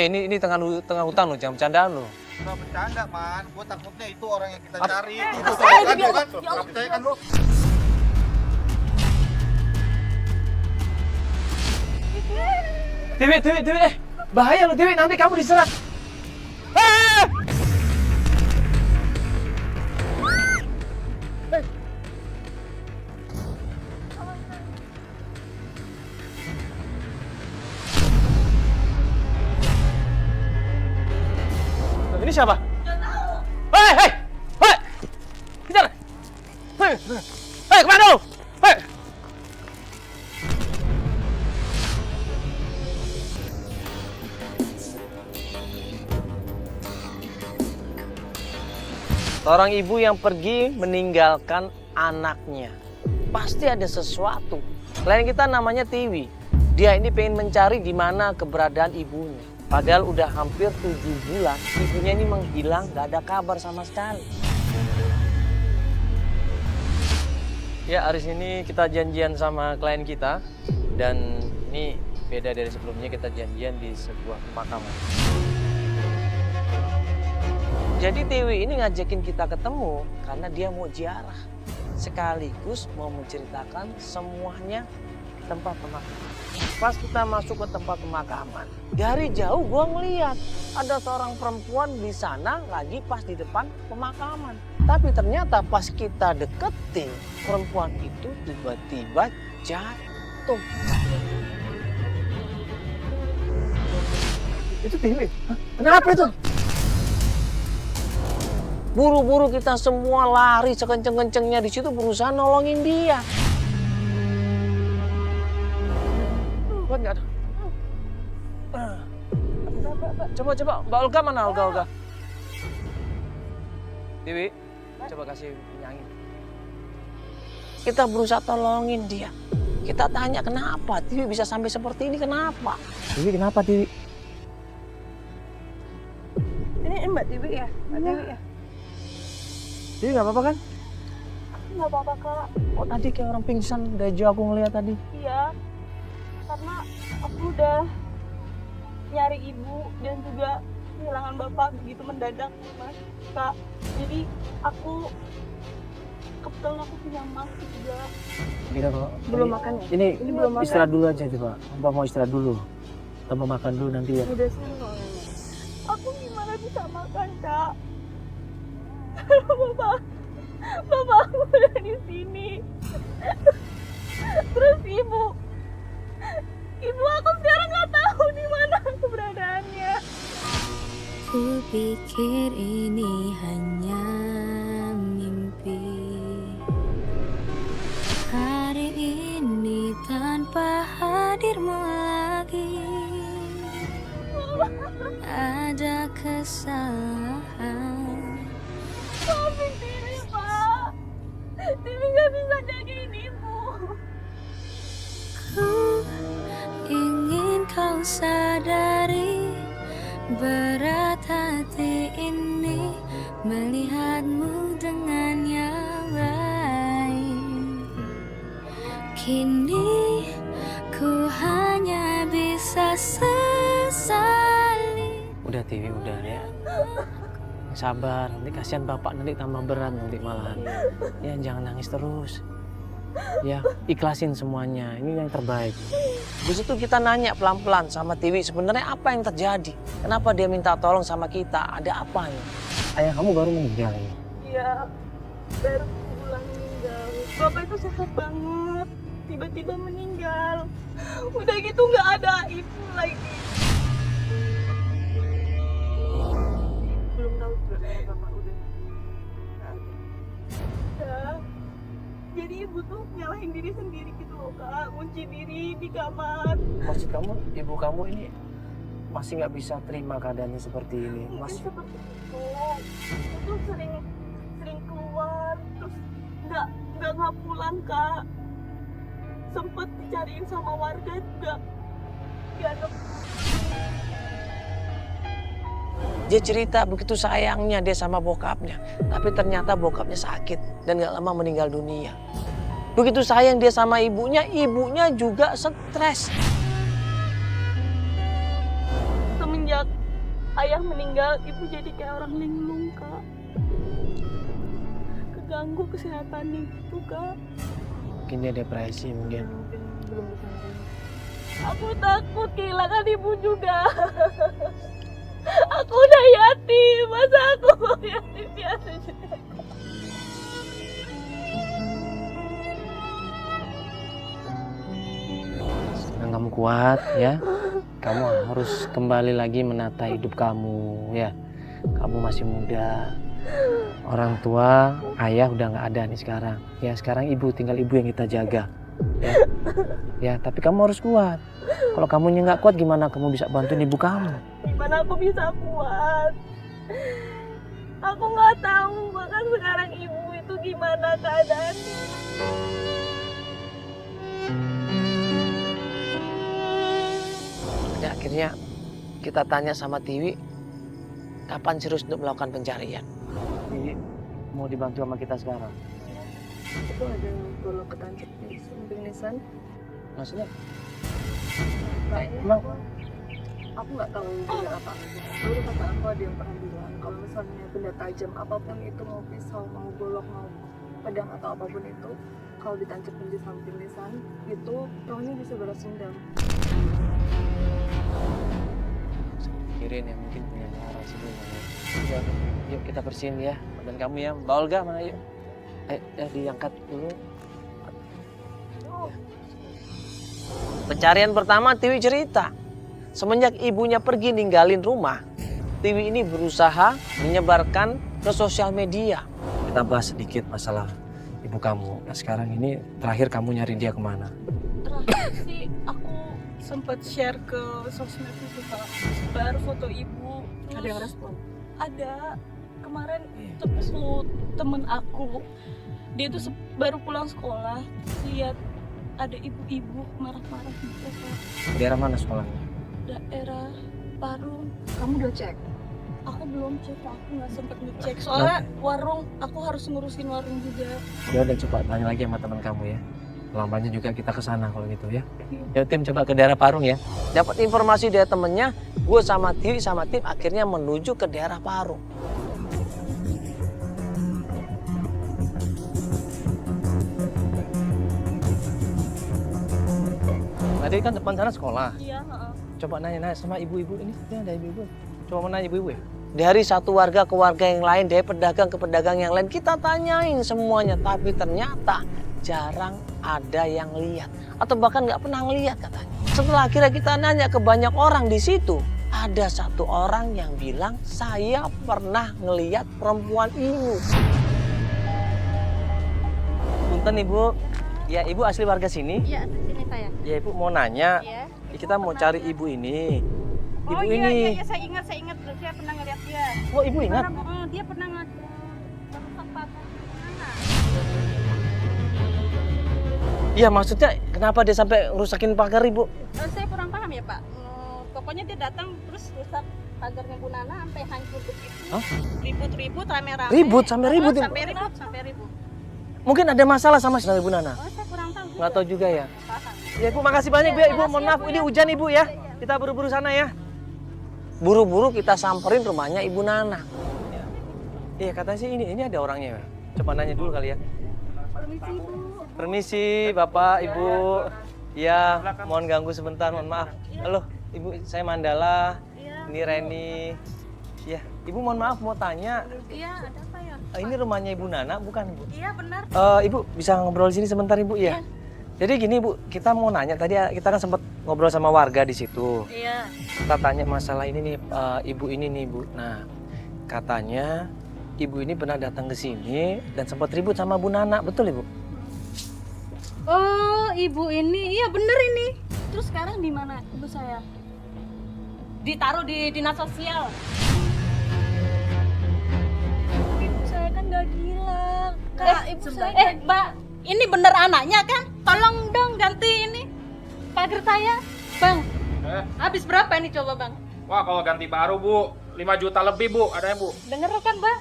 ini tengah hutan lo, jangan bercandaan lo. Nggak bercanda, Man. Gue takutnya itu orang yang kita cari. Itu Mas, kan, Dewi, kan? ya Nggak percaya kan lu? Dewi, bahaya lo Dewi, nanti kamu diserang. Ini siapa? Hei! Kejar! Hei, kemana lu? Hei! Seorang ibu yang pergi meninggalkan anaknya. Pasti ada sesuatu. Klien kita namanya Tiwi. Dia ini pengen mencari di mana keberadaan ibunya. Padahal udah hampir 7 bulan, ibunya ini menghilang, gak ada kabar sama sekali. Ya, hari ini kita janjian sama klien kita. Dan ini beda dari sebelumnya, kita janjian di sebuah pemakaman. Jadi Tiwi ini ngajakin kita ketemu karena dia mau ziarah. Sekaligus mau menceritakan semuanya di tempat pemakaman. Pas kita masuk ke tempat pemakaman, dari jauh gua ngeliat ada seorang perempuan di sana lagi pas di depan pemakaman. Tapi ternyata pas kita deketin, perempuan itu tiba-tiba jatuh. Itu Tiwi? Kenapa itu? Buru-buru kita semua lari sekenceng-kencengnya di situ berusaha nolongin dia. Kuat nggak ada? Coba, Mbak Olga mana Olga? Dewi, coba kasih penyangin. Kita berusaha tolongin dia. Kita tanya kenapa Dewi bisa sampai seperti ini, kenapa? Dewi kenapa Dewi? Ini Mbak Dewi ya? Mbak Dewi ya? Dewi nggak apa-apa kan? Nggak apa-apa, Kak. Oh tadi kayak orang pingsan, dari jauh aku ngeliat tadi. Iya, karena aku udah nyari ibu dan juga kehilangan bapak begitu mendadak, Mas. Kak, jadi aku kebetulan aku punya emas juga. Gila kok. Belum makan ya? Ini belum makan. istirahat dulu aja coba. Mbak mau istirahat dulu. Kita mau makan dulu nanti ya. Udah sih soalnya. Aku gimana bisa makan, Kak? Bapak aku udah di sini. Terus ibu aku sekarang nggak tahu di mana keberadaannya. Ku pikir ini hanya mimpi. Hari ini tanpa hadirmu lagi, ada kesalahan. Maafin Tiwi, Pak. Tiwi nggak bisa jagain ibu. Ku ingin kau sadari, berat hati ini melihatmu dengan yang lain. Kini ku hanya bisa sesali. Udah Tiwi, udah ya. Sabar, nanti kasihan bapak nanti tambah berat nanti malahan. Ya jangan nangis terus. Ya ikhlasin semuanya, ini yang terbaik. Di situ kita nanya pelan-pelan sama Tiwi sebenarnya apa yang terjadi? Kenapa dia minta tolong sama kita? Ada apa ini? Ayah kamu baru meninggal ya? Iya, baru sebulan meninggal. Bapak itu sehat banget, tiba-tiba meninggal. Udah gitu nggak ada ibu lagi. Belum tahu juga kalau bapak udah nggak ada. Ya, jadi ibu tuh nyalahin diri sendiri gitu loh, Kak. Kunci diri di kamar. Maksud kamu, ibu kamu ini masih nggak bisa terima keadaannya seperti ini? Mungkin Masih seperti itu. Itu sering keluar, terus nggak pulang, Kak. Sempet dicariin sama warga juga nggak ada. dia cerita begitu sayangnya dia sama bokapnya, tapi ternyata bokapnya sakit dan gak lama meninggal dunia. Begitu sayang dia sama ibunya, ibunya juga stres. Semenjak ayah meninggal, ibu jadi kayak orang linglung, Kak. Keganggu kesehatannya gitu, Kak. Mungkin dia depresi mungkin. Belum disambung. Aku takut kehilangan ibu juga. Aku udah yatim, masa aku mau yatim biasa juga. Senang kamu kuat ya. Kamu harus kembali lagi menata hidup kamu ya. Kamu masih muda. Orang tua, ayah udah nggak ada nih sekarang. Ya sekarang tinggal ibu yang kita jaga. Ya, tapi kamu harus kuat. Kalau kamunya nggak kuat, gimana kamu bisa bantuin ibu kamu? Gimana aku bisa kuat? Aku nggak tahu bahkan sekarang ibu itu gimana keadaannya. Ya, akhirnya kita tanya sama Tiwi, kapan serius untuk melakukan pencarian? Tiwi mau dibantu sama kita sekarang. Itu ada golok ketancap di samping nisan. Maksudnya? Emang aku nggak tahu benda apa. Dulu kata aku ada yang pernah bilang kalau misalnya benda tajam apapun itu, mau pisau, mau golok, mau pedang atau apapun itu, kalau ditancapin di samping nisan itu rohnya bisa balas dendam. Pikirin ya, mungkin punya arah sebenarnya. Yuk kita bersihin ya badan kamu ya. Mbak Olga mana yuk? Ayo diangkat dulu. Pencarian pertama Tiwi cerita. Semenjak ibunya pergi ninggalin rumah, Tiwi ini berusaha menyebarkan ke sosial media. Kita bahas sedikit masalah ibu kamu. Nah sekarang ini terakhir kamu nyari dia kemana? Terakhir sih aku sempat share ke sosmed itu, Kak. Sebar foto ibu. Ada yang respon? Ada. Kemarin tuh temen aku, dia tuh baru pulang sekolah, lihat ada ibu-ibu marah-marah gitu, Kak. Daerah mana sekolahnya? Daerah Parung. Kamu udah cek? Aku belum cek, aku nggak sempet ngecek. Soalnya warung, aku harus ngurusin warung juga. Ya udah coba tanya lagi sama teman kamu ya. Lamanya juga kita ke sana kalau gitu ya. Ya tim coba ke daerah Parung ya. Dapat informasi dari temennya, gue sama Tiwi sama tim akhirnya menuju ke daerah Parung. Tadi kan depan sana sekolah. Iya, Coba nanya sama ibu-ibu ini ada ibu-ibu. Coba menanya ibu-ibu ya. Dari satu warga ke warga yang lain, dari pedagang ke pedagang yang lain, kita tanyain semuanya. Tapi ternyata jarang ada yang lihat. Atau bahkan nggak pernah ngelihat katanya. Setelah akhirnya kita nanya ke banyak orang di situ, ada satu orang yang bilang, saya pernah ngelihat perempuan ini. Punten Ibu, ya Ibu asli warga sini? Iya, sini saya. Ya Ibu mau nanya, Iya. kita mau cari Ibu ini. Ibu Oh iya, ini. iya, saya ingat, saya pernah ngeliat dia. Oh Ibu ingat? Dia pernah merusak pagar mana? Iya maksudnya kenapa dia sampai rusakin pagar Ibu? Saya kurang paham ya Pak. Pokoknya dia datang terus rusak pagarnya Bu Nana sampai hancur begitu. Hah? Ribut-ribut, rame-rame. Ribut, sampai ribut? Sampai ribut. Mungkin ada masalah sama Ibu Nana? Oh, saya kurang tahu. Nggak tahu juga ya? Paham. Ya Ibu makasih banyak Bu ya Ibu, mohon maaf ini hujan Ibu ya. Kita buru-buru sana ya. Buru-buru kita samperin rumahnya Ibu Nana. Iya katanya sih ini ada orangnya. Coba nanya dulu kali ya. Permisi, Bu. Permisi Bapak, Ibu. Ya, mohon ganggu sebentar, mohon maaf. Halo, Ibu, saya Mandala. Ini Reni. Ya, Ibu mohon maaf mau tanya. Iya, ada apa ya? Ini rumahnya Ibu Nana, bukan Ibu? Iya, benar. Ibu bisa ngobrol di sini sebentar Ibu ya? Jadi gini Bu, kita mau nanya tadi kita kan sempat ngobrol sama warga di situ. Iya. Kita tanya masalah ini nih, Ibu ini nih Bu. Nah, katanya Ibu ini pernah datang ke sini dan sempat ribut sama Bu Nana, betul Ibu? Oh, ibu ini. Iya, benar ini. Terus sekarang di mana ibu saya? Ditaruh di dinas sosial. Ibu saya kan nggak gila. Kak, ibu saya Mbak, ini bener anaknya kan? Tolong dong ganti ini pagar saya, Bang. Habis berapa ini coba, Bang? Wah, kalau ganti baru, Bu, 5 juta lebih, Bu. Ada yang, Bu? Denger kan, Mbak?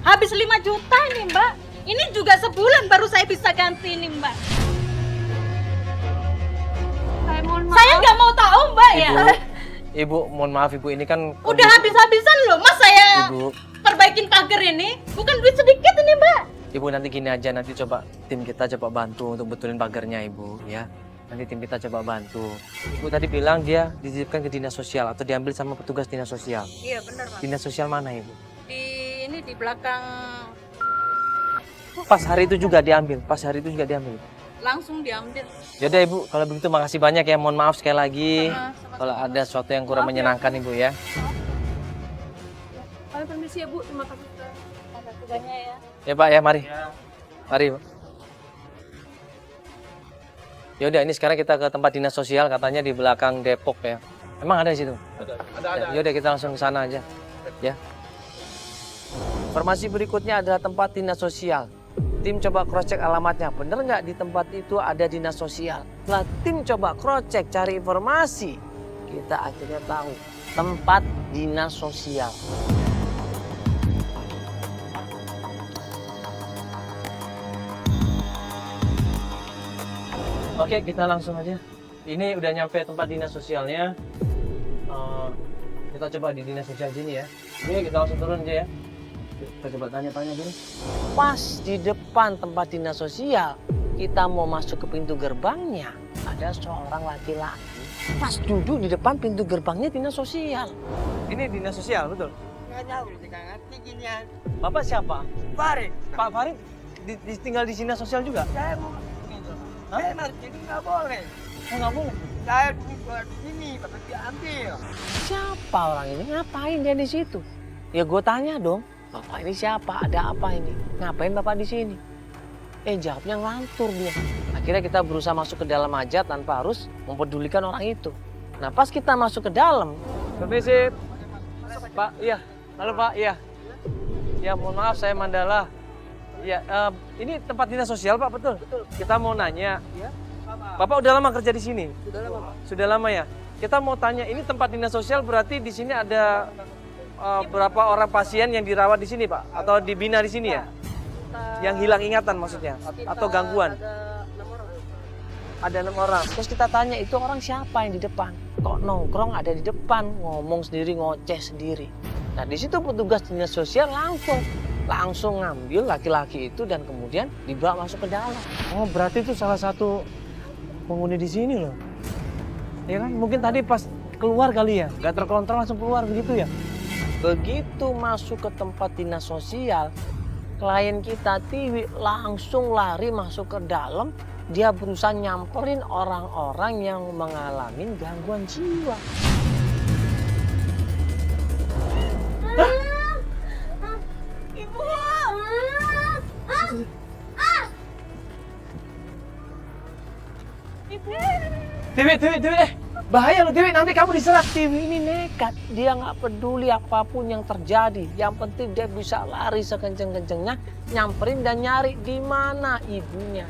Habis 5 juta ini, Mbak. Ini juga sebulan baru saya bisa ganti ini, Mbak. saya mohon maaf. Saya nggak mau tahu, Mbak ya. Ibu, Ibu, mohon maaf Ibu, ini kan Udah habis-habisan loh, Mas saya Ibu, perbaikin pagar ini. Bukan duit sedikit ini, Mbak. Ibu nanti gini aja, nanti coba tim kita coba bantu untuk betulin pagarnya Ibu ya. Nanti tim kita coba bantu. Ibu tadi bilang dia dititipkan ke dinas sosial atau diambil sama petugas dinas sosial. Iya, benar, Mas. Dinas sosial mana Ibu? Di belakang Pas hari itu juga diambil, langsung diambil. Yaudah Ibu, kalau begitu makasih banyak ya. Mohon maaf sekali lagi Sama-sama. kalau ada sesuatu yang kurang menyenangkan Ibu ya. Kami permisi ya Bu, terima kasih atas tugasnya ya. Ya Pak ya, mari. Mari Pak. Yaudah, ini sekarang kita ke tempat dinas sosial, katanya di belakang Depok ya. Emang ada di situ? Ada. Yaudah, kita langsung ke sana aja. Ya. Informasi berikutnya adalah tempat dinas sosial. Tim coba cross check alamatnya, bener nggak di tempat itu ada dinas sosial. Setelah tim coba cross check cari informasi, kita akhirnya tahu tempat dinas sosial. Oke, kita langsung aja. Ini udah nyampe tempat dinas sosialnya. Kita coba di dinas sosial sini ya. Ini kita langsung turun aja ya. Kita coba tanya-tanya dulu. Pas di depan tempat dinas sosial, kita mau masuk ke pintu gerbangnya, ada seorang laki-laki. Pas duduk di depan pintu gerbangnya dinas sosial. Ini dinas sosial, betul? Nggak tahu, nggak ngerti ginian. Bapak siapa? Farid, Pak Farid tinggal di dinas sosial juga? saya mau gitu. Saya ngerti ini nggak boleh. Oh, nggak boleh. Saya buat sini, tapi diambil. Siapa orang ini? Ngapain dia di situ? Ya gue tanya dong, Bapak ini siapa? Ada apa ini? Ngapain Bapak di sini? Jawabnya ngelantur dia. Akhirnya kita berusaha masuk ke dalam aja tanpa harus mempedulikan orang itu. Nah pas kita masuk ke dalam, permisi, Pak, iya, halo Pak, iya. Ya mohon maaf saya Mandala. Ya, ini tempat dinas sosial Pak, betul? Betul. Kita mau nanya, Bapak udah lama kerja di sini? Sudah lama, Pak. Sudah lama ya? Kita mau tanya, ini tempat dinas sosial berarti di sini ada berapa orang pasien yang dirawat di sini Pak? Atau dibina di sini ya? Yang hilang ingatan maksudnya? Atau gangguan? Ada 6 orang. Terus kita tanya, itu orang siapa yang di depan? Kok nongkrong ada di depan, ngomong sendiri, ngoceh sendiri. Nah di situ petugas dinas sosial langsung ngambil laki-laki itu dan kemudian dibawa masuk ke dalam. Oh berarti itu salah satu penghuni di sini loh. Ya kan? Mungkin tadi pas keluar kali ya, nggak terkontrol langsung keluar begitu ya. Begitu masuk ke tempat dinas sosial, klien kita Tiwi langsung lari masuk ke dalam. Dia berusaha nyamperin orang-orang yang mengalami gangguan jiwa. Ibu! Ibu! Tiwi, bahaya loh Tiwi, nanti kamu diserang. Tiwi ini nekat, dia nggak peduli apapun yang terjadi. Yang penting dia bisa lari sekenceng-kencengnya, nyamperin dan nyari di mana ibunya.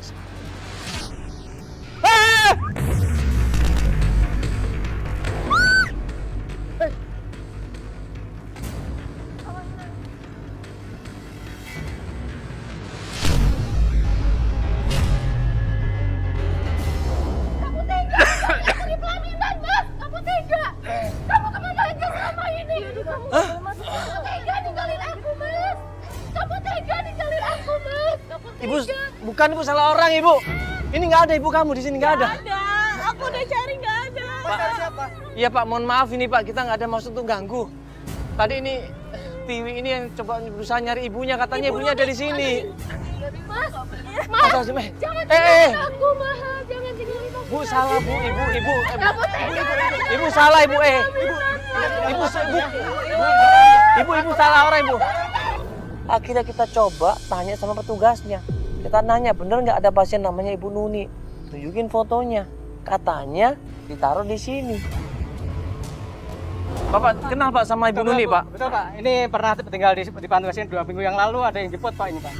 Ibu, bukan Ibu, salah orang Ibu. Ini nggak ada ibu kamu di sini, nggak ada. Ada, aku udah cari nggak ada. Cari siapa? Iya Pak, mohon maaf ini Pak, kita nggak ada maksud untuk ganggu. Tadi ini Tiwi ini yang coba berusaha nyari ibunya, katanya ibunya ada di sini. Mas, Masa sih, jangan tinggalin eh, aku, Maha. Jangan tinggalin aku. Bu salah Bu, ibu, Kamu tega. ibu salah ibu, ibu salah orang ibu. Akhirnya kita coba tanya sama petugasnya. Kita nanya, bener nggak ada pasien namanya Ibu Nuni? Tunjukin fotonya. Katanya ditaruh di sini. Bapak kenal Pak sama Ibu Nuni Pak? Betul Pak, ini pernah tinggal di panti pasien 2 minggu yang lalu, ada yang jemput Pak ini Pak.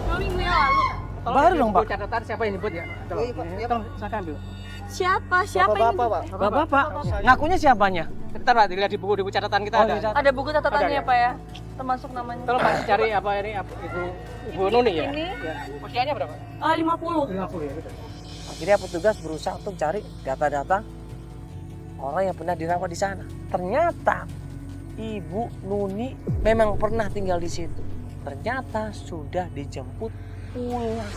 2 minggu yang lalu. Tolong Baru di dong, buku Pak. Catatan siapa yang jemput ya? Tolong, tolong silakan ambil. Siapa? Siapa yang Bapak, Pak. Bapak, ngakunya siapanya? Bentar Pak, dilihat di buku catatan kita Oh, ada. dicatat. Ada buku catatannya Ada, Pak ya? Termasuk namanya. Tolong Pak cari apa ini Ibu Nuni ya? Ini? Ya. Usianya berapa? 50. 50 ya, betul. Akhirnya petugas berusaha untuk cari data-data orang yang pernah dirawat di sana. Ternyata Ibu Nuni memang pernah tinggal di situ. Ternyata sudah dijemput pulang.